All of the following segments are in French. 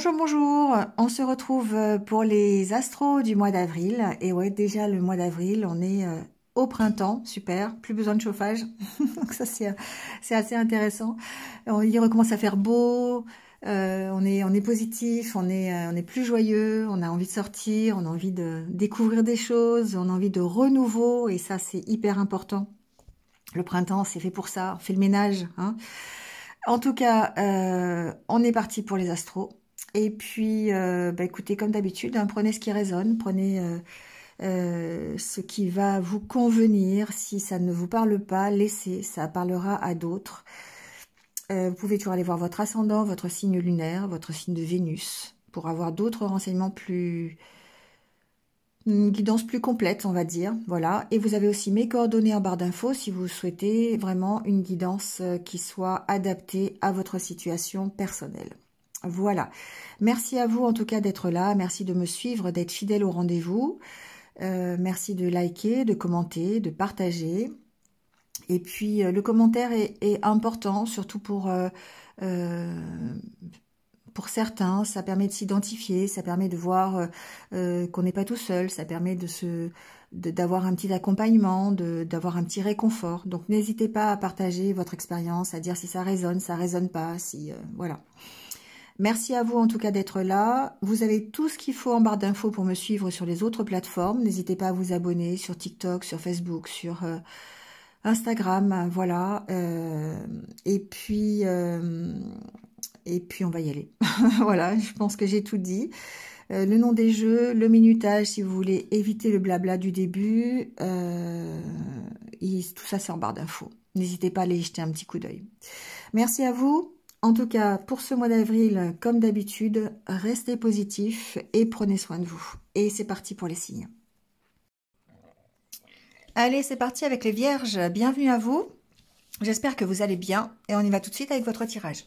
Bonjour, bonjour. On se retrouve pour les astros du mois d'avril. Et ouais, déjà le mois d'avril, on est au printemps. Super, plus besoin de chauffage. Donc ça, c'est assez intéressant. Il recommence à faire beau. On est positif, on est plus joyeux, on a envie de sortir, on a envie de découvrir des choses, on a envie de renouveau. Et ça, c'est hyper important. Le printemps, c'est fait pour ça. On fait le ménage, hein. En tout cas, on est parti pour les astros. Et puis, écoutez, comme d'habitude, hein, prenez ce qui résonne, prenez ce qui va vous convenir. Si ça ne vous parle pas, laissez, ça parlera à d'autres. Vous pouvez toujours aller voir votre ascendant, votre signe lunaire, votre signe de Vénus, pour avoir d'autres renseignements une guidance plus complète, on va dire. Voilà. Et vous avez aussi mes coordonnées en barre d'infos si vous souhaitez vraiment une guidance qui soit adaptée à votre situation personnelle. Voilà. Merci à vous en tout cas d'être là. Merci de me suivre, d'être fidèle au rendez-vous. Merci de liker, de commenter, de partager. Et puis le commentaire est important, surtout pour certains. Ça permet de s'identifier, ça permet de voir qu'on n'est pas tout seul, ça permet d'avoir un petit accompagnement, d'avoir un petit réconfort. Donc n'hésitez pas à partager votre expérience, à dire si ça résonne pas, si voilà. Merci à vous en tout cas d'être là. Vous avez tout ce qu'il faut en barre d'infos pour me suivre sur les autres plateformes. N'hésitez pas à vous abonner sur TikTok, sur Facebook, sur Instagram, voilà. Et puis on va y aller. Voilà, je pense que j'ai tout dit. Le nom des jeux, le minutage, si vous voulez éviter le blabla du début. Tout ça, c'est en barre d'infos. N'hésitez pas à aller y jeter un petit coup d'œil. Merci à vous. En tout cas, pour ce mois d'avril, comme d'habitude, restez positifs et prenez soin de vous. Et c'est parti pour les signes. Allez, c'est parti avec les vierges. Bienvenue à vous. J'espère que vous allez bien. Et on y va tout de suite avec votre tirage.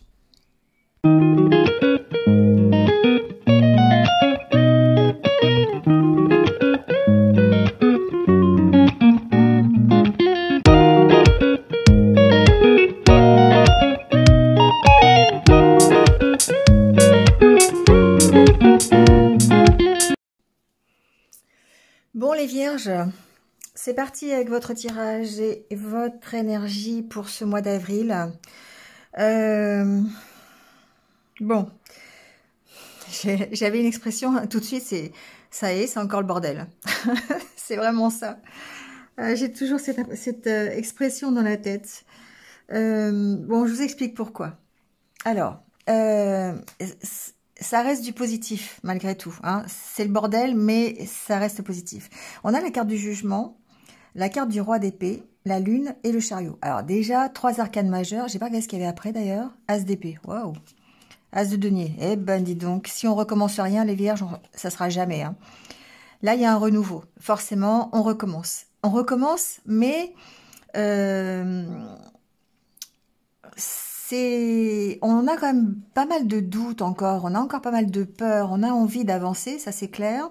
Bon les vierges, c'est parti avec votre tirage et votre énergie pour ce mois d'avril. Bon, j'avais une expression tout de suite, c'est encore le bordel. C'est vraiment ça. J'ai toujours cette expression dans la tête. Bon, je vous explique pourquoi. Alors, ça reste du positif, malgré tout. Hein. C'est le bordel, mais ça reste positif. On a la carte du jugement, la carte du roi d'épée, la lune et le chariot. Alors déjà, 3 arcanes majeures. Je sais pas qu'est-ce qu'il y avait après, d'ailleurs. As d'épée. Waouh. As de denier. Eh ben, dis donc, si on recommence rien, les vierges, ça sera jamais. Hein. Là, il y a un renouveau. Forcément, on recommence. On recommence, mais... on a quand même pas mal de doutes encore, on a encore pas mal de peur, on a envie d'avancer, ça c'est clair.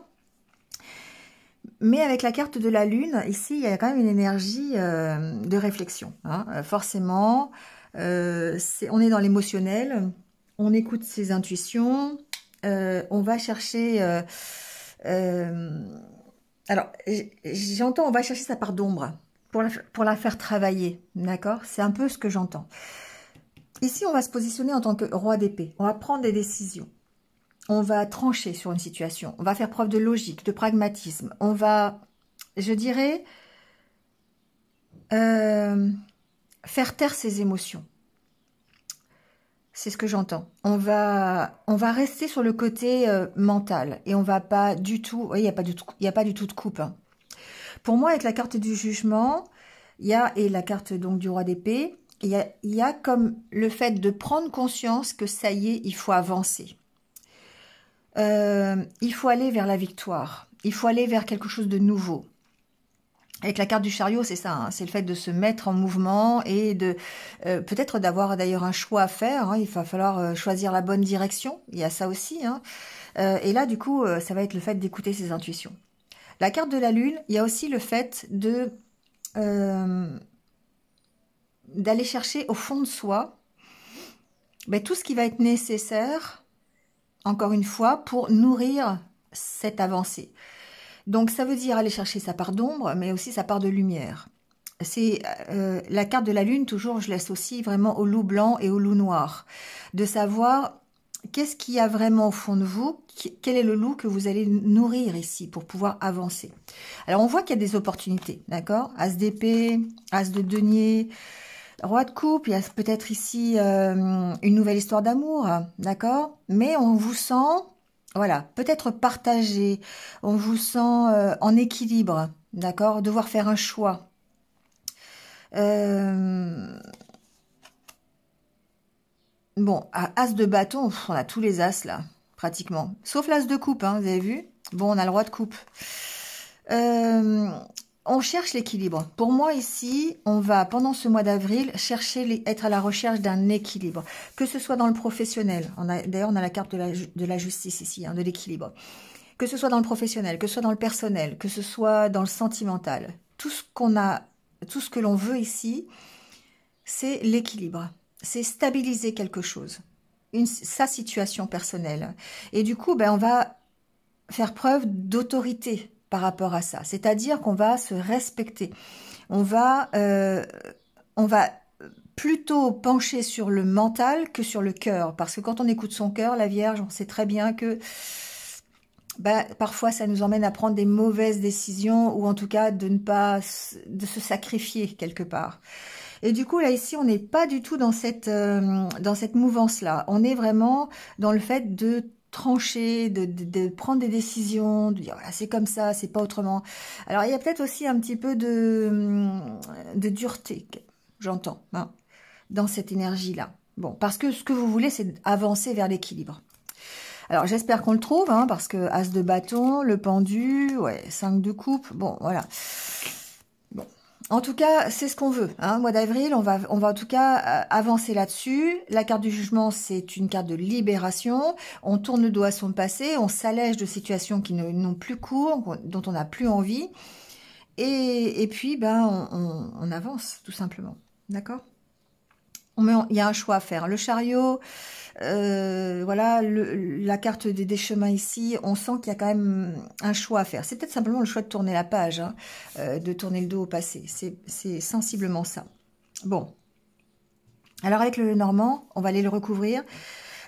Mais avec la carte de la lune, ici, il y a quand même une énergie de réflexion. Hein. Forcément, on est dans l'émotionnel, on écoute ses intuitions, on va chercher... alors, j'entends, on va chercher sa part d'ombre pour la faire travailler, d'accord? C'est un peu ce que j'entends. Ici, on va se positionner en tant que roi d'épée. On va prendre des décisions. On va trancher sur une situation. On va faire preuve de logique, de pragmatisme. On va, je dirais, faire taire ses émotions. C'est ce que j'entends. On va rester sur le côté mental. Et on va pas du tout... Oui, il n'y a pas du tout de coupe. Hein. Pour moi, avec la carte du jugement, et la carte donc du roi d'épée, il y a comme le fait de prendre conscience que ça y est, il faut avancer. Il faut aller vers la victoire. Il faut aller vers quelque chose de nouveau. Avec la carte du chariot, c'est ça. Hein, c'est le fait de se mettre en mouvement et de peut-être d'avoir d'ailleurs un choix à faire. Hein, il va falloir choisir la bonne direction. Il y a ça aussi. Hein. Et là, du coup, ça va être le fait d'écouter ses intuitions. La carte de la lune, il y a aussi le fait de... d'aller chercher au fond de soi tout ce qui va être nécessaire encore une fois, pour nourrir cette avancée. Donc ça veut dire aller chercher sa part d'ombre, mais aussi sa part de lumière. C'est la carte de la lune, toujours je l'associe vraiment au loup blanc et au loup noir. De savoir qu'est-ce qu'il y a vraiment au fond de vous, quel est le loup que vous allez nourrir ici pour pouvoir avancer. Alors on voit qu'il y a des opportunités, d'accord? As d'épée, as de denier, roi de coupe, il y a peut-être ici une nouvelle histoire d'amour, d'accord? Mais on vous sent... Voilà, peut-être partagé, on vous sent en équilibre, d'accord? Devoir faire un choix. Bon, à as de bâton, on a tous les as là, pratiquement. Sauf l'as de coupe, hein, vous avez vu? Bon, on a le roi de coupe. On cherche l'équilibre. Pour moi, ici, on va, pendant ce mois d'avril, être à la recherche d'un équilibre. Que ce soit dans le professionnel. D'ailleurs, on a la carte de la justice ici, hein, de l'équilibre. Que ce soit dans le professionnel, que ce soit dans le personnel, que ce soit dans le sentimental. Tout ce que l'on veut ici, c'est l'équilibre. C'est stabiliser quelque chose. Sa situation personnelle. Et du coup, ben, on va faire preuve d'autorité par rapport à ça. C'est-à-dire qu'on va se respecter. On va plutôt pencher sur le mental que sur le cœur. Parce que quand on écoute son cœur, la Vierge, on sait très bien que parfois ça nous emmène à prendre des mauvaises décisions ou en tout cas de se sacrifier quelque part. Et du coup, là, ici, on n'est pas du tout dans cette mouvance-là. On est vraiment dans le fait de trancher, de prendre des décisions, de dire, voilà, c'est comme ça, c'est pas autrement. Alors, il y a peut-être aussi un petit peu de dureté, j'entends, hein, dans cette énergie-là. Bon, parce que ce que vous voulez, c'est avancer vers l'équilibre. Alors, j'espère qu'on le trouve, hein, parce que as de bâton, le pendu, ouais, 5 de coupe, bon, voilà. Bon. En tout cas, c'est ce qu'on veut. Hein. Mois d'avril, on va en tout cas avancer là-dessus. La carte du jugement, c'est une carte de libération. On tourne le dos à son passé, on s'allège de situations qui n'ont plus cours, dont on n'a plus envie. Et puis, ben, on avance, tout simplement. D'accord? Il y a un choix à faire. Le chariot, voilà, la carte des chemins ici, on sent qu'il y a quand même un choix à faire. C'est peut-être simplement le choix de tourner la page, hein, de tourner le dos au passé. C'est sensiblement ça. Bon. Alors avec le Normand, on va aller le recouvrir,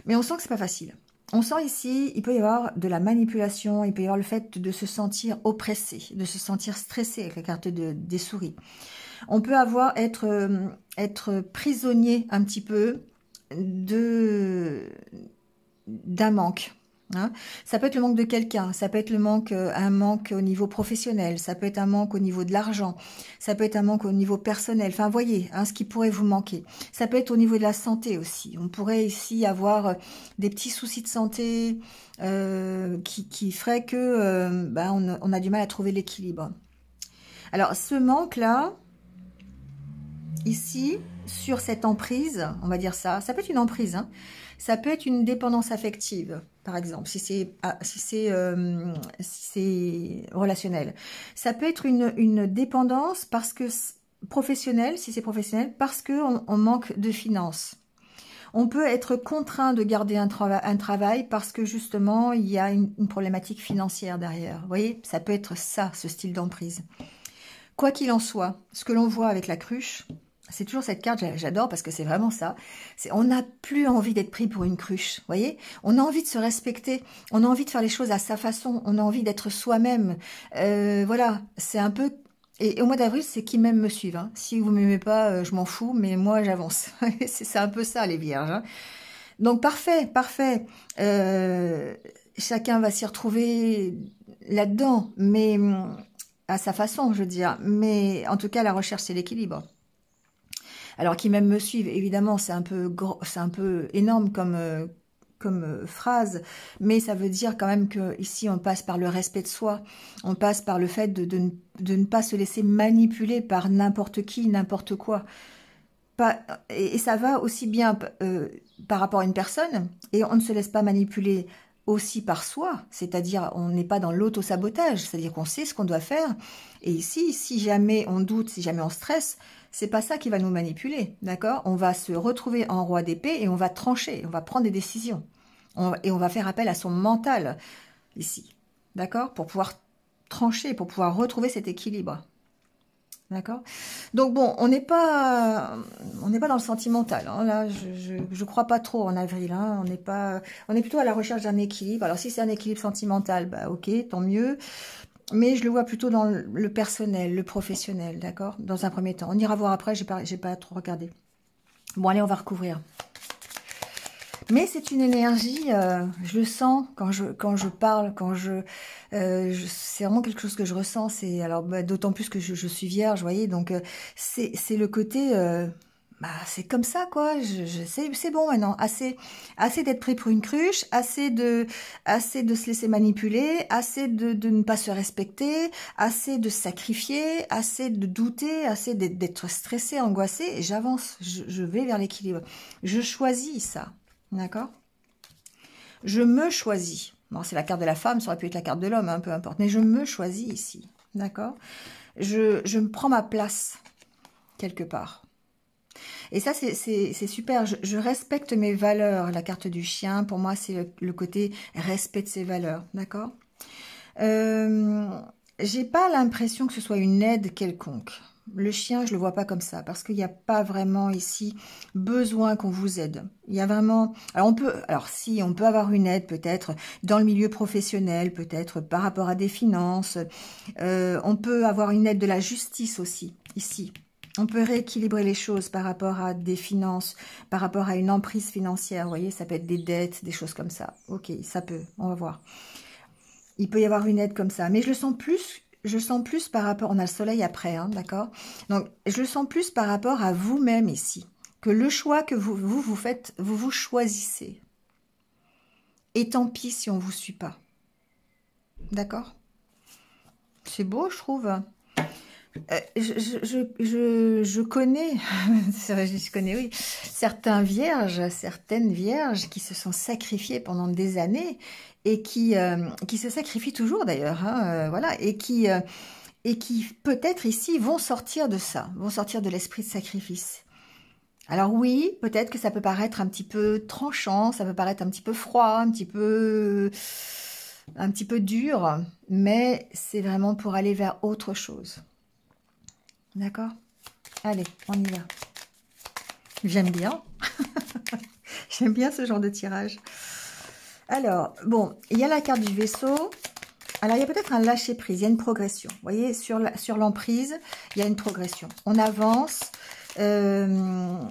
mais on sent que c'est pas facile. On sent ici, il peut y avoir de la manipulation, il peut y avoir le fait de se sentir oppressé, de se sentir stressé avec la carte des souris. On peut être prisonnier un petit peu d'un manque. Hein. Ça peut être le manque de quelqu'un, ça peut être un manque au niveau professionnel, ça peut être un manque au niveau de l'argent, ça peut être un manque au niveau personnel. Enfin, voyez, hein, ce qui pourrait vous manquer. Ça peut être au niveau de la santé aussi. On pourrait ici avoir des petits soucis de santé qui feraient que on a du mal à trouver l'équilibre. Alors, ce manque-là, ici, sur cette emprise, on va dire ça peut être une emprise, hein, ça peut être une dépendance affective, par exemple, si c'est relationnel. Ça peut être une dépendance parce que professionnelle, si c'est professionnel, parce qu'on manque de finances. On peut être contraint de garder un travail parce que justement, il y a une problématique financière derrière. Vous voyez, ça peut être ça, ce style d'emprise. Quoi qu'il en soit, ce que l'on voit avec la cruche, c'est toujours cette carte, j'adore parce que c'est vraiment ça. On n'a plus envie d'être pris pour une cruche, voyez. On a envie de se respecter, on a envie de faire les choses à sa façon, on a envie d'être soi-même. Voilà, c'est un peu... Et au mois d'avril, c'est qui m'aime me suivre. Hein. Si vous m'aimez pas, je m'en fous, mais moi j'avance. C'est un peu ça les vierges. Hein. Donc parfait, parfait. Chacun va s'y retrouver là-dedans, mais à sa façon, je veux dire. Mais en tout cas, la recherche, c'est l'équilibre. Alors qui même me suivent, évidemment, c'est un peu énorme comme phrase, mais ça veut dire quand même que ici on passe par le respect de soi, on passe par le fait de ne pas se laisser manipuler par n'importe qui, n'importe quoi. Et ça va aussi bien par rapport à une personne, et on ne se laisse pas manipuler aussi par soi, c'est-à-dire on n'est pas dans l'auto-sabotage, c'est-à-dire qu'on sait ce qu'on doit faire, et ici, si jamais on doute, si jamais on stresse, c'est pas ça qui va nous manipuler, d'accord? On va se retrouver en roi d'épée et on va trancher, on va prendre des décisions. Et on va faire appel à son mental, ici. D'accord? Pour pouvoir trancher, pour pouvoir retrouver cet équilibre. D'accord? Donc bon, on n'est pas dans le sentimental. Hein. Là, je crois pas trop en avril. Hein. On est plutôt à la recherche d'un équilibre. Alors si c'est un équilibre sentimental, bah ok, tant mieux. Mais je le vois plutôt dans le personnel, le professionnel, d'accord? Dans un premier temps. On ira voir après, j'ai pas trop regardé. Bon, allez, on va recouvrir. Mais c'est une énergie, je le sens quand je parle, c'est vraiment quelque chose que je ressens. C'est alors bah, d'autant plus que je suis vierge, vous voyez. Donc c'est le côté, bah c'est comme ça quoi. C'est bon maintenant. Assez d'être pris pour une cruche, assez de se laisser manipuler, assez de ne pas se respecter, assez de sacrifier, assez de douter, assez d'être stressé, angoissé. Et j'avance, je vais vers l'équilibre. Je choisis ça. D'accord? Je me choisis. Bon, c'est la carte de la femme, ça aurait pu être la carte de l'homme, hein, peu importe. Mais je me choisis ici. D'accord? Je me prends ma place quelque part. Et ça, c'est super. Je respecte mes valeurs. La carte du chien, pour moi, c'est le côté respect de ses valeurs. D'accord? J'ai pas l'impression que ce soit une aide quelconque. Le chien, je le vois pas comme ça, parce qu'il n'y a pas vraiment ici besoin qu'on vous aide. Il y a vraiment... Alors si, on peut avoir une aide peut-être dans le milieu professionnel, peut-être par rapport à des finances. On peut avoir une aide de la justice aussi, ici. On peut rééquilibrer les choses par rapport à des finances, par rapport à une emprise financière. Vous voyez, ça peut être des dettes, des choses comme ça. Ok, ça peut, on va voir. Il peut y avoir une aide comme ça, mais je le sens plus par rapport, on a le soleil après, hein, d'accord? Donc, je le sens plus par rapport à vous-même ici, que le choix que vous faites, vous choisissez. Et tant pis si on ne vous suit pas. D'accord? C'est beau, je trouve. Je connais, c'est vrai, je connais, oui, certaines vierges qui se sont sacrifiées pendant des années et qui se sacrifient toujours d'ailleurs, hein, voilà, et qui peut-être ici vont sortir de ça, vont sortir de l'esprit de sacrifice. Alors oui, peut-être que ça peut paraître un petit peu tranchant, ça peut paraître un petit peu froid, un petit peu dur, mais c'est vraiment pour aller vers autre chose. D'accord? Allez, on y va. J'aime bien. J'aime bien ce genre de tirage. Alors, bon, il y a la carte du vaisseau. Alors, il y a peut-être un lâcher-prise, il y a une progression. Vous voyez, sur l'emprise, il y a une progression. On avance. On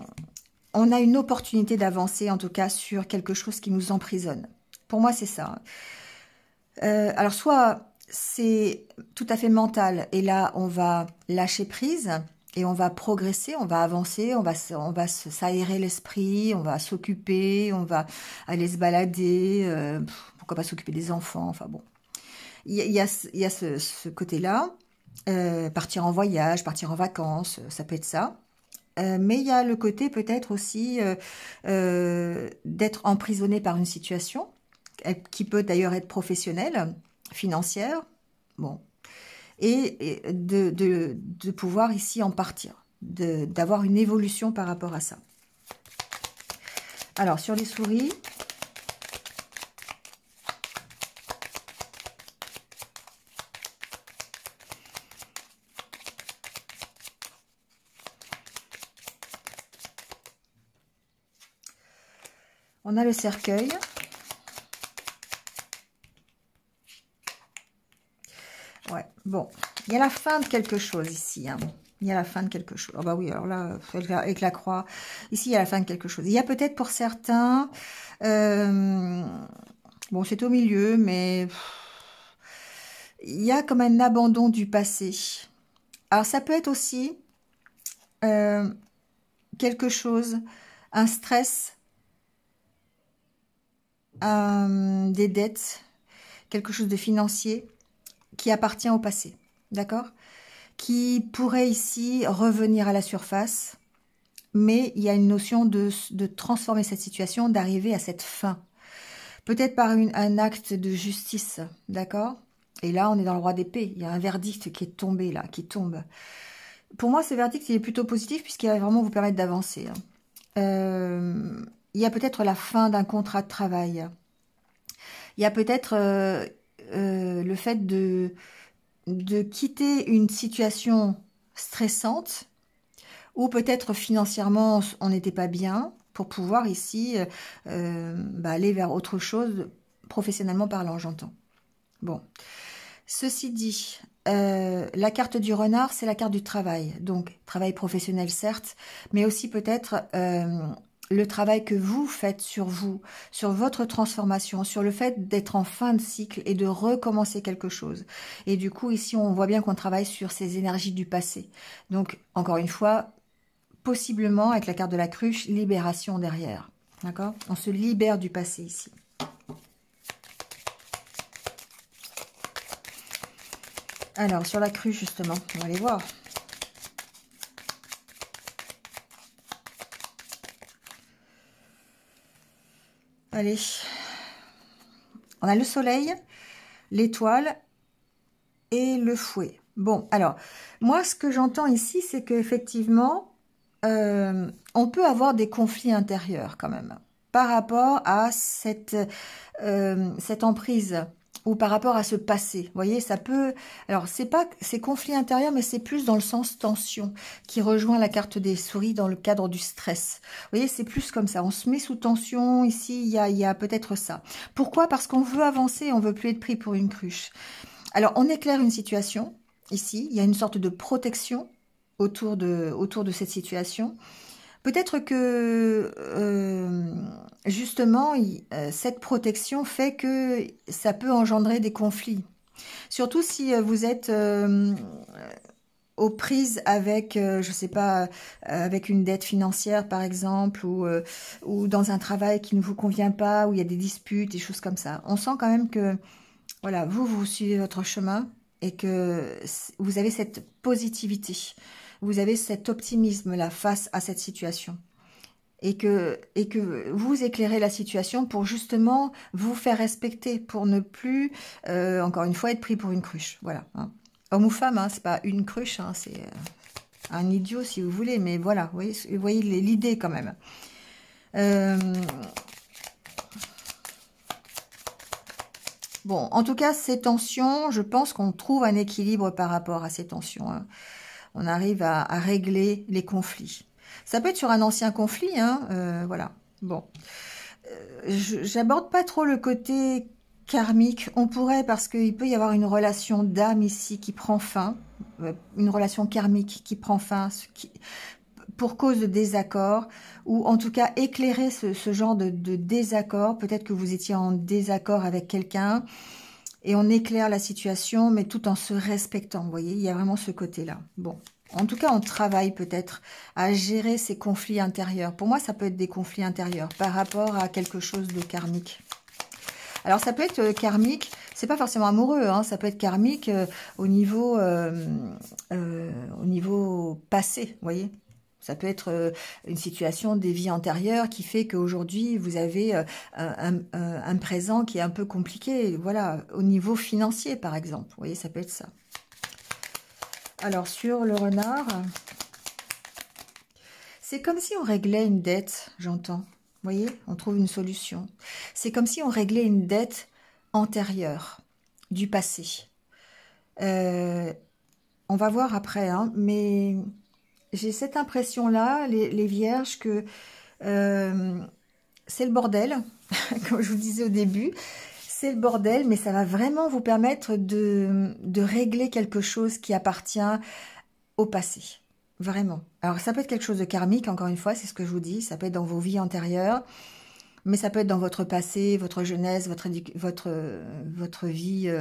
a une opportunité d'avancer, en tout cas, sur quelque chose qui nous emprisonne. Pour moi, c'est ça. Alors, soit c'est tout à fait mental, et là, on va lâcher prise, et on va progresser, on va avancer, on va s'aérer l'esprit, on va s'occuper, on va aller se balader, pourquoi pas s'occuper des enfants, enfin bon. Il y a ce côté-là, partir en voyage, partir en vacances, ça peut être ça. Mais il y a le côté peut-être aussi d'être emprisonné par une situation, qui peut d'ailleurs être professionnelle, financière, bon, et de pouvoir ici en partir, d'avoir une évolution par rapport à ça. Alors, sur les souris, on a le cercueil. Ouais, bon, il y a la fin de quelque chose ici, hein. Il y a la fin de quelque chose. Oh bah oui, alors là, avec la croix, ici, il y a la fin de quelque chose. Il y a peut-être pour certains, bon, c'est au milieu, mais il y a comme un abandon du passé. Alors, ça peut être aussi quelque chose, un stress, des dettes, quelque chose de financier qui appartient au passé, d'accord? Qui pourrait ici revenir à la surface, mais il y a une notion de transformer cette situation, d'arriver à cette fin. Peut-être par un acte de justice, d'accord? Et là, on est dans le roi d'épée. Il y a un verdict qui est tombé là, qui tombe. Pour moi, ce verdict, il est plutôt positif puisqu'il va vraiment vous permettre d'avancer. Il y a peut-être la fin d'un contrat de travail. Il y a peut-être le fait de quitter une situation stressante, ou peut-être financièrement on n'était pas bien, pour pouvoir ici aller vers autre chose, professionnellement parlant, j'entends. Bon, ceci dit, la carte du renard, c'est la carte du travail. Donc, travail professionnel, certes, mais aussi peut-être le travail que vous faites sur vous, sur votre transformation, sur le fait d'être en fin de cycle et de recommencer quelque chose. Et du coup, ici, on voit bien qu'on travaille sur ces énergies du passé. Donc, encore une fois, possiblement, avec la carte de la cruche, libération derrière. D'accord? On se libère du passé ici. Alors, sur la cruche, justement, on va aller voir. Allez. On a le soleil, l'étoile et le fouet. Bon, alors, moi, ce que j'entends ici, c'est qu'effectivement, on peut avoir des conflits intérieurs quand même, par rapport à cette emprise, ou par rapport à ce passé. Vous voyez, ça peut... Alors, c'est pas ces conflits intérieurs, mais c'est plus dans le sens tension, qui rejoint la carte des souris dans le cadre du stress. Vous voyez, c'est plus comme ça. On se met sous tension. Ici, il y a peut-être ça. Pourquoi? Parce qu'on veut avancer, on veut plus être pris pour une cruche. Alors, on éclaire une situation. Ici, il y a une sorte de protection autour de cette situation. Peut-être que, justement, cette protection fait que ça peut engendrer des conflits. Surtout si vous êtes aux prises avec, je sais pas, avec une dette financière, par exemple, ou dans un travail qui ne vous convient pas, où il y a des disputes, des choses comme ça. On sent quand même que, voilà, vous suivez votre chemin et que vous avez cette positivité. Vous avez cet optimisme-là face à cette situation. Et que vous éclairez la situation pour justement vous faire respecter, pour ne plus, encore une fois, être pris pour une cruche. Voilà. Hein. Homme ou femme, hein, c'est pas une cruche, hein, c'est un idiot si vous voulez, mais voilà, vous voyez l'idée quand même. Bon, en tout cas, ces tensions, je pense qu'on trouve un équilibre par rapport à ces tensions. Hein. On arrive à régler les conflits. Ça peut être sur un ancien conflit, hein, voilà. Bon, j'aborde pas trop le côté karmique. On pourrait, parce qu'il peut y avoir une relation d'âme ici qui prend fin, une relation karmique qui prend fin, pour cause de désaccord, ou en tout cas éclairer ce genre de désaccord. Peut-être que vous étiez en désaccord avec quelqu'un, et on éclaire la situation, mais tout en se respectant, vous voyez, il y a vraiment ce côté-là. Bon. En tout cas, on travaille peut-être à gérer ces conflits intérieurs. Pour moi, ça peut être des conflits intérieurs par rapport à quelque chose de karmique. Alors, ça peut être karmique, c'est pas forcément amoureux, hein, ça peut être karmique au niveau passé, vous voyez. Ça peut être une situation des vies antérieures qui fait qu'aujourd'hui, vous avez un présent qui est un peu compliqué, voilà, au niveau financier, par exemple. Vous voyez, ça peut être ça. Alors, sur le renard, c'est comme si on réglait une dette, j'entends. Vous voyez, on trouve une solution. C'est comme si on réglait une dette antérieure, du passé. On va voir après, hein, mais j'ai cette impression-là, les vierges, que c'est le bordel, comme je vous disais au début. C'est le bordel, mais ça va vraiment vous permettre de régler quelque chose qui appartient au passé. Vraiment. Alors, ça peut être quelque chose de karmique, encore une fois, c'est ce que je vous dis. Ça peut être dans vos vies antérieures, mais ça peut être dans votre passé, votre jeunesse, votre vie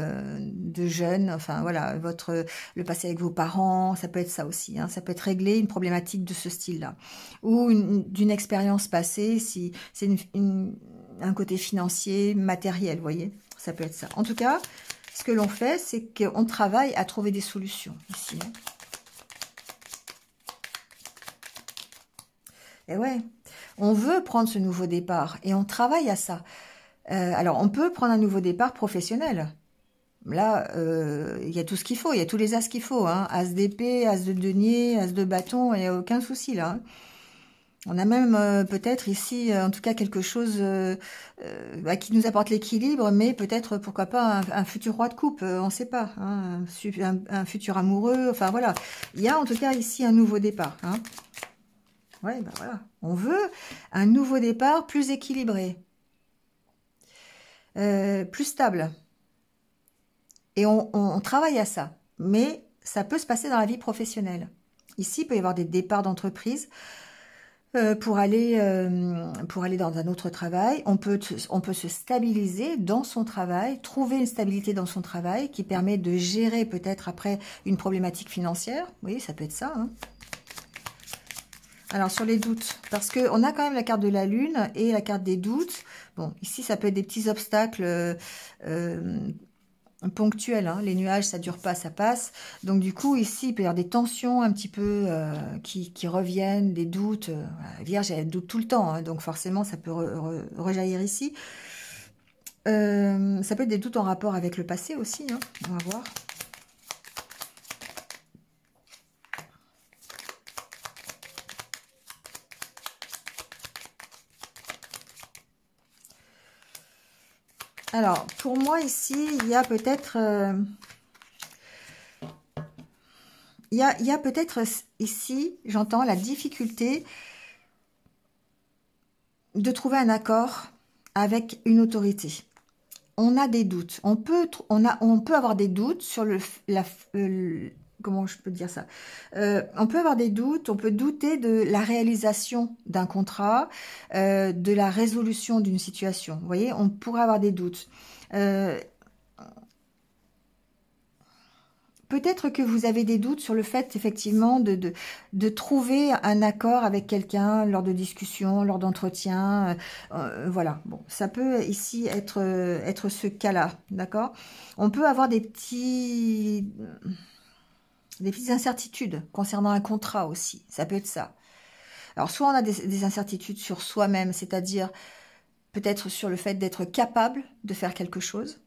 de jeune, enfin voilà, le passé avec vos parents, ça peut être ça aussi. Hein. Ça peut être régler une problématique de ce style-là. Ou d'une expérience passée, si c'est un côté financier, matériel, vous voyez. Ça peut être ça. En tout cas, ce que l'on fait, c'est qu'on travaille à trouver des solutions ici. Hein. Et ouais, on veut prendre ce nouveau départ et on travaille à ça. Alors, on peut prendre un nouveau départ professionnel. Là, il y a tout ce qu'il faut, il y a tous les as qu'il faut. Hein. As d'épée, as de denier, as de bâton, il n'y a aucun souci là. Hein. On a même peut-être ici, en tout cas, quelque chose qui nous apporte l'équilibre, mais peut-être, pourquoi pas, un futur roi de coupe, on ne sait pas, hein, un futur amoureux, enfin voilà. Il y a en tout cas ici un nouveau départ. Hein. Ouais, ben voilà. On veut un nouveau départ plus équilibré, plus stable. Et on travaille à ça, mais ça peut se passer dans la vie professionnelle. Ici, il peut y avoir des départs d'entreprise. Pour aller dans un autre travail, on peut se stabiliser dans son travail, trouver une stabilité dans son travail qui permet de gérer peut-être après une problématique financière. Oui, ça peut être ça. Hein. Alors sur les doutes, parce qu'on a quand même la carte de la lune et la carte des doutes. Bon, ici ça peut être des petits obstacles ponctuel, hein. Les nuages, ça dure pas, ça passe. Donc du coup, ici, il peut y avoir des tensions un petit peu qui reviennent, des doutes. Voilà. Vierge, elle doute tout le temps, hein, donc forcément, ça peut rejaillir ici. Ça peut être des doutes en rapport avec le passé aussi, hein. On va voir. Alors, pour moi, ici, il y a peut-être... il y a peut-être ici, j'entends la difficulté de trouver un accord avec une autorité. On a des doutes. On peut avoir des doutes sur comment je peux dire ça? On peut avoir des doutes, on peut douter de la réalisation d'un contrat, de la résolution d'une situation. Vous voyez, on pourrait avoir des doutes. Peut-être que vous avez des doutes sur le fait, effectivement, de trouver un accord avec quelqu'un lors de discussions, lors d'entretiens. Voilà, bon, ça peut ici être ce cas-là, d'accord? On peut avoir des petites incertitudes concernant un contrat aussi, ça peut être ça. Alors, soit on a des incertitudes sur soi-même, c'est-à-dire peut-être sur le fait d'être capable de faire quelque chose,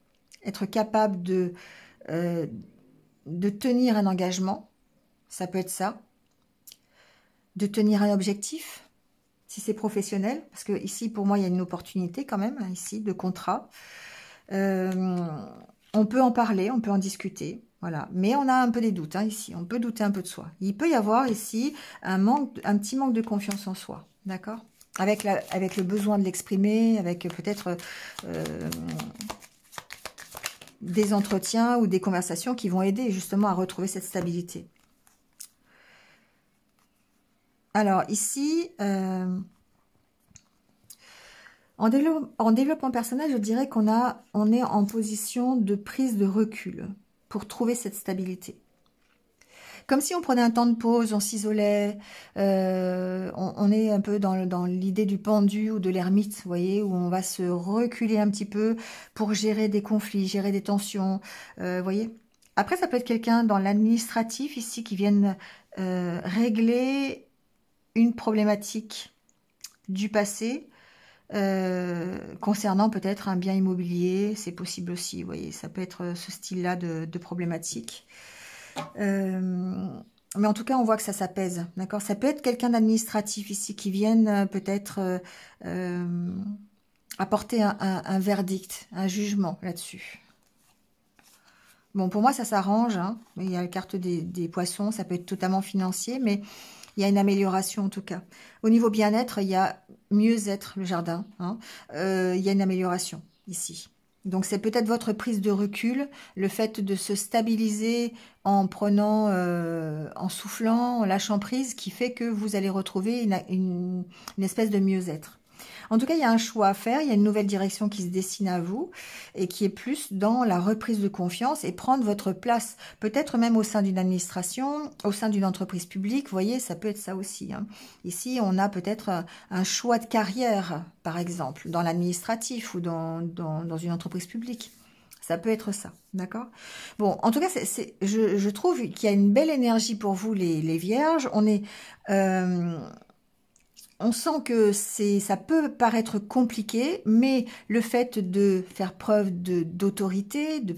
être capable de tenir un engagement, ça peut être ça, de tenir un objectif, si c'est professionnel, parce que ici, pour moi, il y a une opportunité quand même, hein, ici, de contrat. On peut en parler, on peut en discuter, voilà. Mais on a un peu des doutes, hein, ici, on peut douter un peu de soi. Il peut y avoir ici un petit manque de confiance en soi, d'accord ? Avec le besoin de l'exprimer, avec peut-être... des entretiens ou des conversations qui vont aider justement à retrouver cette stabilité. Alors ici, en développement personnel, je dirais on est en position de prise de recul pour trouver cette stabilité. Comme si on prenait un temps de pause, on s'isolait, on est un peu dans l'idée du pendu ou de l'ermite, vous voyez, où on va se reculer un petit peu pour gérer des conflits, gérer des tensions, vous voyez. Après, ça peut être quelqu'un dans l'administratif ici qui vienne régler une problématique du passé concernant peut-être un bien immobilier, c'est possible aussi, vous voyez, ça peut être ce style-là de problématique. Mais en tout cas, on voit que ça s'apaise, d'accord? Ça peut être quelqu'un d'administratif ici qui vienne peut-être apporter un verdict, un jugement là-dessus. Bon, pour moi, ça s'arrange, hein. Il y a la carte des poissons, ça peut être totalement financier, mais il y a une amélioration en tout cas. Au niveau bien-être, il y a mieux-être, le jardin, hein. Il y a une amélioration ici. Donc, c'est peut-être votre prise de recul, le fait de se stabiliser en prenant, en soufflant, en lâchant prise, qui fait que vous allez retrouver une espèce de mieux-être. En tout cas, il y a un choix à faire, il y a une nouvelle direction qui se dessine à vous et qui est plus dans la reprise de confiance et prendre votre place, peut-être même au sein d'une administration, au sein d'une entreprise publique, vous voyez, ça peut être ça aussi, hein. Ici, on a peut-être un choix de carrière, par exemple, dans l'administratif ou dans une entreprise publique. Ça peut être ça, d'accord? Bon, en tout cas, je trouve qu'il y a une belle énergie pour vous, les vierges. On est... on sent que ça peut paraître compliqué, mais le fait de faire preuve d'autorité, de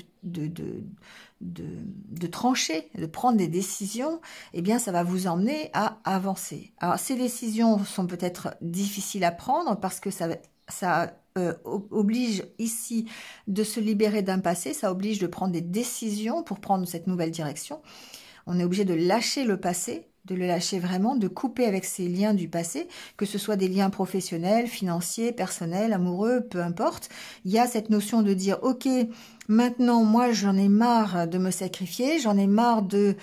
trancher, de prendre des décisions, eh bien, ça va vous emmener à avancer. Alors, ces décisions sont peut-être difficiles à prendre parce que ça oblige ici de se libérer d'un passé, ça oblige de prendre des décisions pour prendre cette nouvelle direction. On est obligé de lâcher le passé, de le lâcher vraiment, de couper avec ces liens du passé, que ce soit des liens professionnels, financiers, personnels, amoureux, peu importe. Il y a cette notion de dire, ok, maintenant, moi, j'en ai marre de me sacrifier, j'en ai marre d'être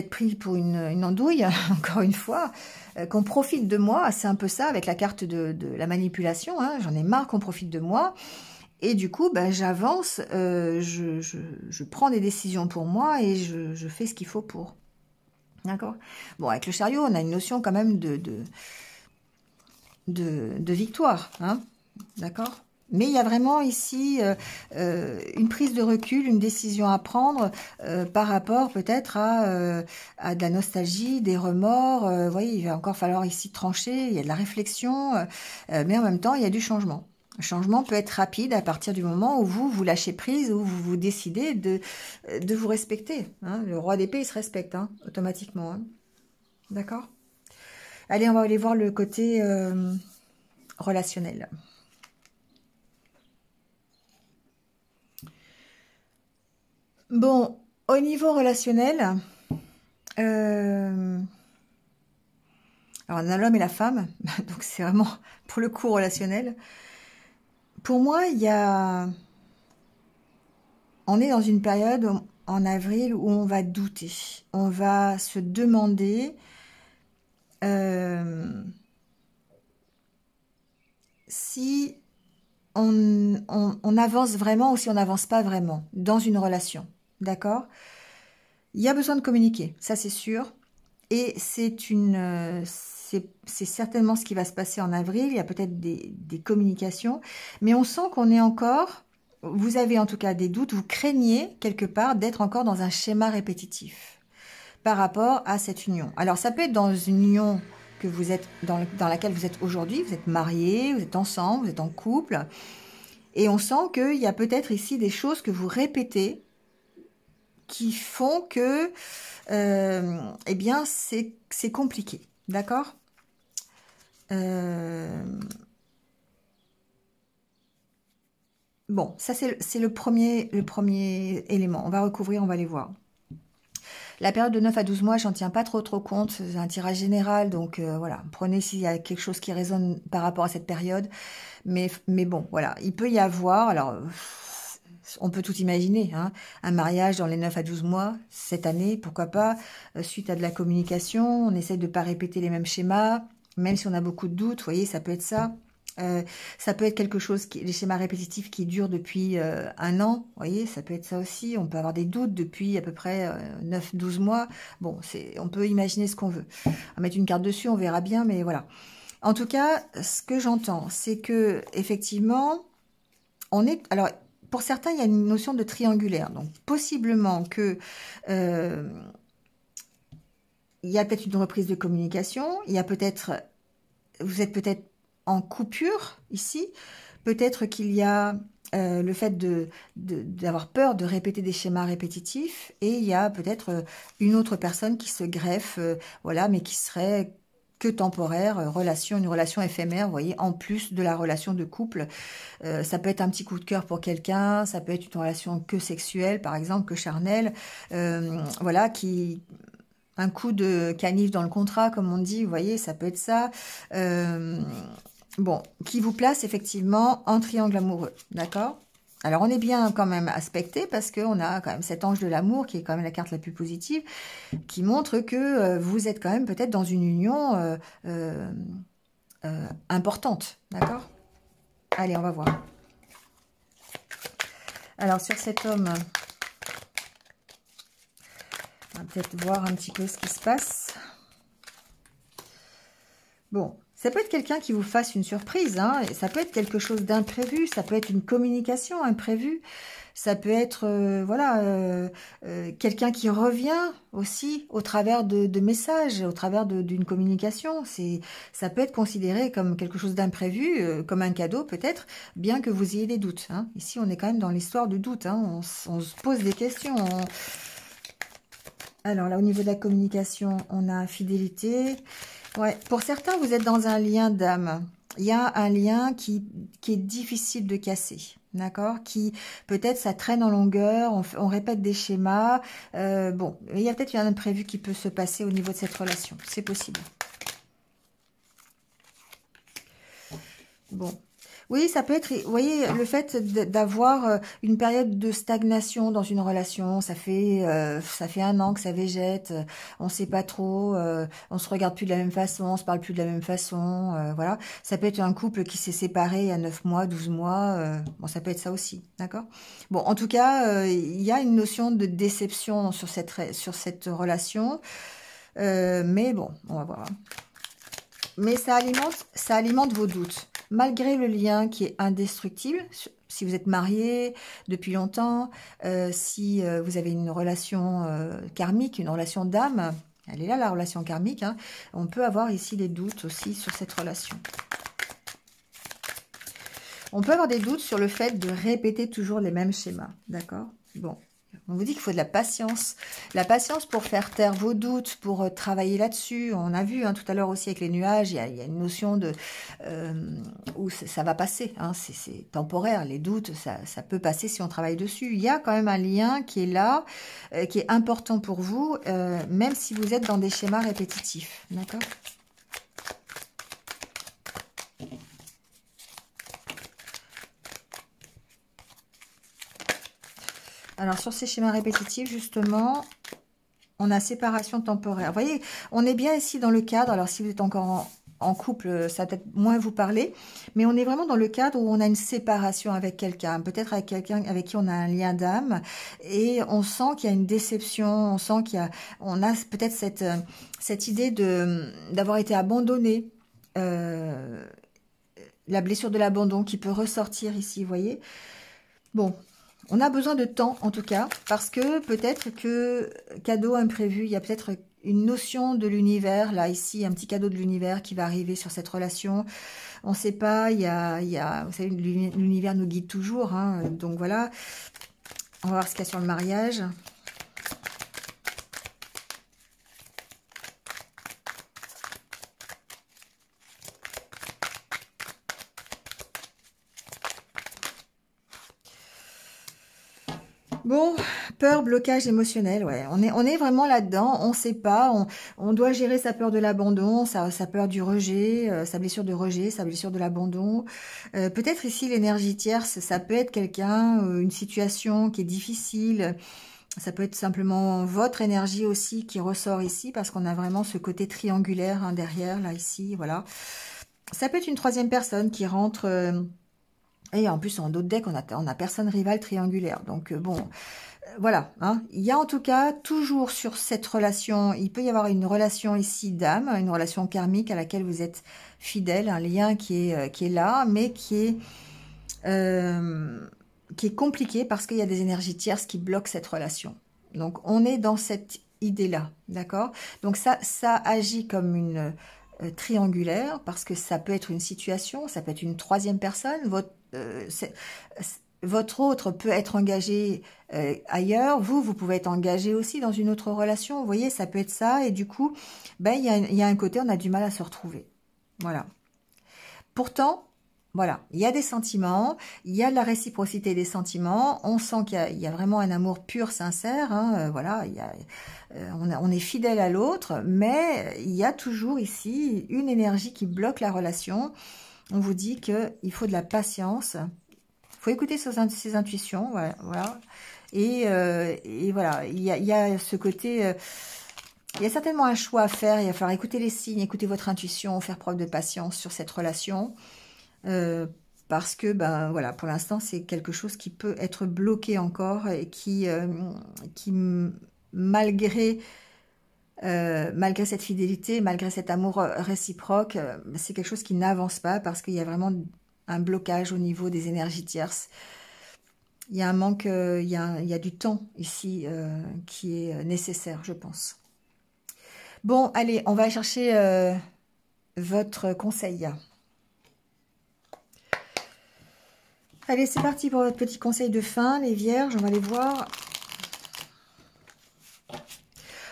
pris pour une andouille, encore une fois, qu'on profite de moi, c'est un peu ça, avec la carte de la manipulation, hein, j'en ai marre qu'on profite de moi. Et du coup, ben, j'avance, je prends des décisions pour moi et je fais ce qu'il faut pour. D'accord? Bon, avec le chariot, on a une notion quand même de victoire. Hein? D'accord? Mais il y a vraiment ici une prise de recul, une décision à prendre par rapport peut-être à de la nostalgie, des remords. Vous voyez, il va encore falloir ici trancher, il y a de la réflexion, mais en même temps, il y a du changement. Le changement peut être rapide à partir du moment où vous lâchez prise, où vous décidez de vous respecter. Hein. Le roi d'épée, il se respecte automatiquement. Hein. D'accord? Allez, on va aller voir le côté relationnel. Bon, au niveau relationnel, alors on a l'homme et la femme, donc c'est vraiment pour le coup relationnel. Pour moi, on est dans une période en avril où on va douter, on va se demander si on avance vraiment ou si on n'avance pas vraiment dans une relation, d'accord? Il y a besoin de communiquer, ça c'est sûr, et c'est certainement ce qui va se passer en avril. Il y a peut-être des communications, mais on sent qu'on est encore, vous avez en tout cas des doutes, vous craignez quelque part d'être encore dans un schéma répétitif par rapport à cette union. Alors ça peut être dans une union que vous êtes dans laquelle vous êtes aujourd'hui, vous êtes mariés, vous êtes ensemble, vous êtes en couple, et on sent qu'il y a peut-être ici des choses que vous répétez qui font que eh bien, c'est compliqué, d'accord? Bon, ça c'est le premier élément. On va recouvrir, on va les voir. La période de 9 à 12 mois, j'en tiens pas trop compte. C'est un tirage général, donc voilà. Prenez s'il y a quelque chose qui résonne par rapport à cette période. Mais bon, voilà. Il peut y avoir, alors, on peut tout imaginer, hein, un mariage dans les 9 à 12 mois, cette année, pourquoi pas, suite à de la communication, on essaie de ne pas répéter les mêmes schémas, même si on a beaucoup de doutes, vous voyez, ça peut être ça. Ça peut être quelque chose, les schémas répétitifs qui durent depuis un an, vous voyez, ça peut être ça aussi. On peut avoir des doutes depuis à peu près 9-12 mois. Bon, on peut imaginer ce qu'on veut. On va mettre une carte dessus, on verra bien, mais voilà. En tout cas, ce que j'entends, c'est que effectivement, alors, pour certains, il y a une notion de triangulaire. Donc, possiblement que il y a peut-être une reprise de communication. Il y a peut-être, vous êtes peut-être en coupure ici. Peut-être qu'il y a le fait d'avoir peur de répéter des schémas répétitifs. Et il y a peut-être une autre personne qui se greffe, voilà, mais qui serait que temporaire, une relation éphémère, vous voyez, en plus de la relation de couple. Ça peut être un petit coup de cœur pour quelqu'un, ça peut être une relation que sexuelle, par exemple, que charnelle, voilà, un coup de canif dans le contrat, comme on dit, vous voyez, ça peut être ça. Bon, qui vous place effectivement en triangle amoureux, d'accord? Alors, on est bien quand même aspecté parce qu'on a quand même cet ange de l'amour qui est quand même la carte la plus positive, qui montre que vous êtes quand même peut-être dans une union importante, d'accord? Allez, on va voir. Alors, sur cet homme, on va peut-être voir un petit peu ce qui se passe. Bon, ça peut être quelqu'un qui vous fasse une surprise, hein, ça peut être quelque chose d'imprévu, ça peut être une communication imprévue. Ça peut être voilà quelqu'un qui revient aussi au travers de messages, au travers d'une communication. Ça peut être considéré comme quelque chose d'imprévu, comme un cadeau peut-être, bien que vous ayez des doutes. Hein. Ici, on est quand même dans l'histoire du doute. Hein. On se pose des questions. Alors là, au niveau de la communication, on a fidélité. Ouais, pour certains, vous êtes dans un lien d'âme. Il y a un lien qui est difficile de casser, d'accord? Qui, peut-être, ça traîne en longueur, on répète des schémas. Bon, il y a peut-être un imprévu qui peut se passer au niveau de cette relation. C'est possible. Bon. Oui, ça peut être, vous voyez, le fait d'avoir une période de stagnation dans une relation, ça fait 1 an que ça végète, on ne sait pas trop, on se regarde plus de la même façon, on se parle plus de la même façon, voilà. Ça peut être un couple qui s'est séparé il y a 9 mois, 12 mois, bon, ça peut être ça aussi, d'accord? Bon, en tout cas, il y a une notion de déception sur cette relation, mais bon, on va voir. Mais ça alimente vos doutes. Malgré le lien qui est indestructible, si vous êtes marié depuis longtemps, si vous avez une relation karmique, une relation d'âme, elle est là la relation karmique, hein, on peut avoir ici des doutes aussi sur cette relation. On peut avoir des doutes sur le fait de répéter toujours les mêmes schémas, d'accord? Bon. On vous dit qu'il faut de la patience. La patience pour faire taire vos doutes, pour travailler là-dessus. On a vu hein, tout à l'heure aussi avec les nuages, il y a une notion de où ça va passer. Hein, c'est temporaire, les doutes, ça peut passer si on travaille dessus. Il y a quand même un lien qui est là, qui est important pour vous, même si vous êtes dans des schémas répétitifs. D'accord ? Alors, sur ces schémas répétitifs, justement, on a séparation temporaire. Vous voyez, on est bien ici dans le cadre. Alors, si vous êtes encore en couple, ça va peut-être moins vous parler. Mais on est vraiment dans le cadre où on a une séparation avec quelqu'un. Peut-être avec quelqu'un avec qui on a un lien d'âme. Et on sent qu'il y a une déception. On sent on a peut-être cette idée d'avoir été abandonné. La blessure de l'abandon qui peut ressortir ici, vous voyez. Bon. On a besoin de temps, en tout cas, parce que peut-être que cadeau imprévu, il y a peut-être une notion de l'univers, là, ici, un petit cadeau de l'univers qui va arriver sur cette relation. On ne sait pas, vous savez, l'univers nous guide toujours, hein, donc voilà. On va voir ce qu'il y a sur le mariage. Bon, peur, blocage émotionnel, ouais. On est vraiment là-dedans, on ne sait pas, on doit gérer sa peur de l'abandon, sa peur du rejet, sa blessure de rejet, sa blessure de l'abandon. Peut-être ici l'énergie tierce, ça peut être quelqu'un, une situation qui est difficile, ça peut être simplement votre énergie aussi qui ressort ici, parce qu'on a vraiment ce côté triangulaire hein, derrière, là, ici, voilà. Ça peut être une troisième personne qui rentre... et en plus, en d'autres decks, on a personne rivale triangulaire. Donc, bon, voilà. Hein. Il y a en tout cas, toujours sur cette relation, il peut y avoir une relation ici d'âme, une relation karmique à laquelle vous êtes fidèle, un lien qui est là, mais qui est compliqué parce qu'il y a des énergies tierces qui bloquent cette relation. Donc, on est dans cette idée-là, d'accord? Donc, ça agit comme une... triangulaire, parce que ça peut être une situation, ça peut être une troisième personne, votre autre peut être engagé ailleurs, vous pouvez être engagé aussi dans une autre relation, vous voyez, ça peut être ça, et du coup, ben, il y a un côté, on a du mal à se retrouver, voilà. Pourtant, voilà, il y a des sentiments, il y a de la réciprocité des sentiments, on sent qu'il y a vraiment un amour pur, sincère, hein, voilà, on est fidèle à l'autre, mais il y a toujours ici une énergie qui bloque la relation. On vous dit qu'il faut de la patience, il faut écouter ses intuitions, voilà. Et voilà, il y a ce côté... il y a certainement un choix à faire, il va falloir écouter les signes, écouter votre intuition, faire preuve de patience sur cette relation. Parce que, ben voilà, pour l'instant, c'est quelque chose qui peut être bloqué encore et qui malgré cette fidélité, malgré cet amour réciproque, c'est quelque chose qui n'avance pas parce qu'il y a vraiment un blocage au niveau des énergies tierces. Il y a un manque, il y a du temps ici qui est nécessaire, je pense. Bon, allez, on va chercher votre conseil. Allez, c'est parti pour votre petit conseil de fin, les vierges, on va les voir.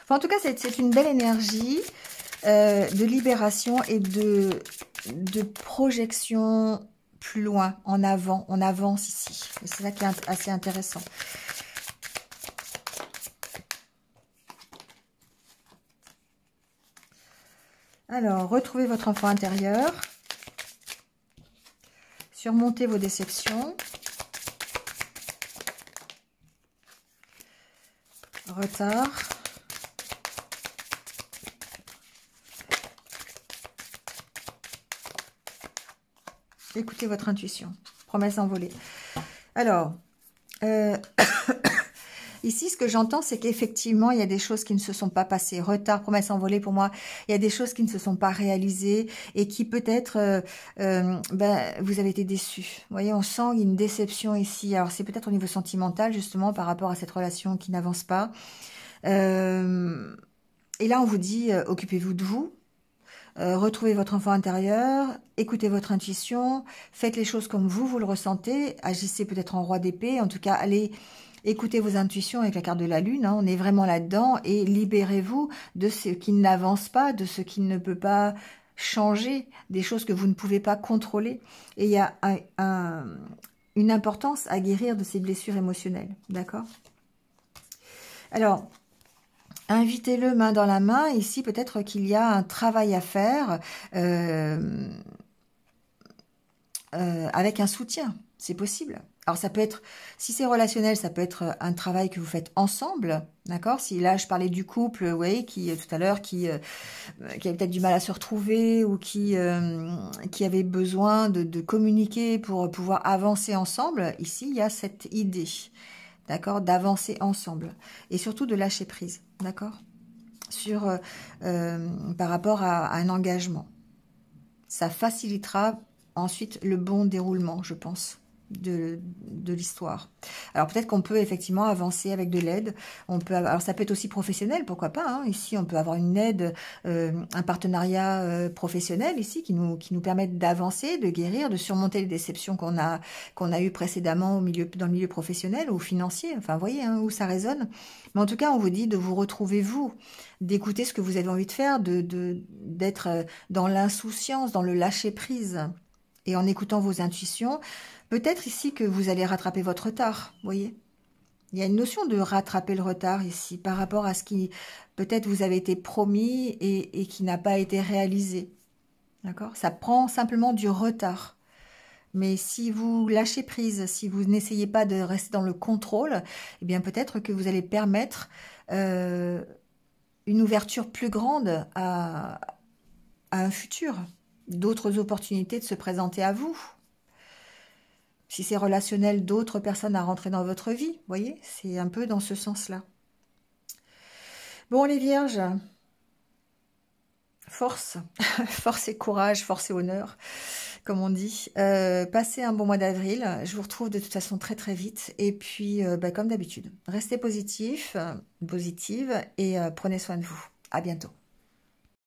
Enfin, en tout cas, c'est une belle énergie de libération et de projection plus loin, en avant, on avance ici. C'est ça qui est assez intéressant. Alors, retrouvez votre enfant intérieur. Surmontez vos déceptions. Retard. Écoutez votre intuition. Promesse envolée. Alors, ici, ce que j'entends, c'est qu'effectivement, il y a des choses qui ne se sont pas passées. Retard, promesse envolée, pour moi, il y a des choses qui ne se sont pas réalisées et qui peut-être, vous avez été déçus. Vous voyez, on sent une déception ici. Alors, c'est peut-être au niveau sentimental, justement, par rapport à cette relation qui n'avance pas. Et là, on vous dit, occupez-vous de vous. Retrouvez votre enfant intérieur, écoutez votre intuition, faites les choses comme vous le ressentez, agissez peut-être en roi d'épée, en tout cas, allez écoutez vos intuitions avec la carte de la lune, hein, on est vraiment là-dedans, et libérez-vous de ce qui n'avance pas, de ce qui ne peut pas changer, des choses que vous ne pouvez pas contrôler. Et il y a une importance à guérir de ces blessures émotionnelles, d'accord? Alors, invitez-le main dans la main. Ici, peut-être qu'il y a un travail à faire avec un soutien. C'est possible. Alors, ça peut être, si c'est relationnel, ça peut être un travail que vous faites ensemble. D'accord? Si là, je parlais du couple, vous voyez, tout à l'heure, qui avait peut-être du mal à se retrouver ou qui avait besoin de communiquer pour pouvoir avancer ensemble. Ici, il y a cette idée. D'accord, d'avancer ensemble et surtout de lâcher prise, d'accord, sur par rapport à un engagement. Ça facilitera ensuite le bon déroulement, je pense, de l'histoire. Alors peut-être qu'on peut effectivement avancer avec de l'aide. On peut, alors ça peut être aussi professionnel, pourquoi pas. Hein. Ici, on peut avoir une aide, un partenariat professionnel ici qui nous permette d'avancer, de guérir, de surmonter les déceptions qu'on a eues précédemment dans le milieu professionnel ou financier. Enfin, vous voyez hein, où ça résonne. Mais en tout cas, on vous dit de vous retrouver vous, d'écouter ce que vous avez envie de faire, d'être dans l'insouciance, dans le lâcher prise. Et en écoutant vos intuitions, peut-être ici que vous allez rattraper votre retard, vous voyez. Il y a une notion de rattraper le retard ici par rapport à ce qui peut-être vous avez été promis et qui n'a pas été réalisé. D'accord? Ça prend simplement du retard. Mais si vous lâchez prise, si vous n'essayez pas de rester dans le contrôle, eh bien peut-être que vous allez permettre une ouverture plus grande à un futur, d'autres opportunités de se présenter à vous. Si c'est relationnel, d'autres personnes à rentrer dans votre vie, vous voyez, c'est un peu dans ce sens-là. Bon, les vierges, force, force et courage, force et honneur, comme on dit. Passez un bon mois d'avril. Je vous retrouve de toute façon très très vite. Et puis, comme d'habitude, restez positif, positive et prenez soin de vous. À bientôt.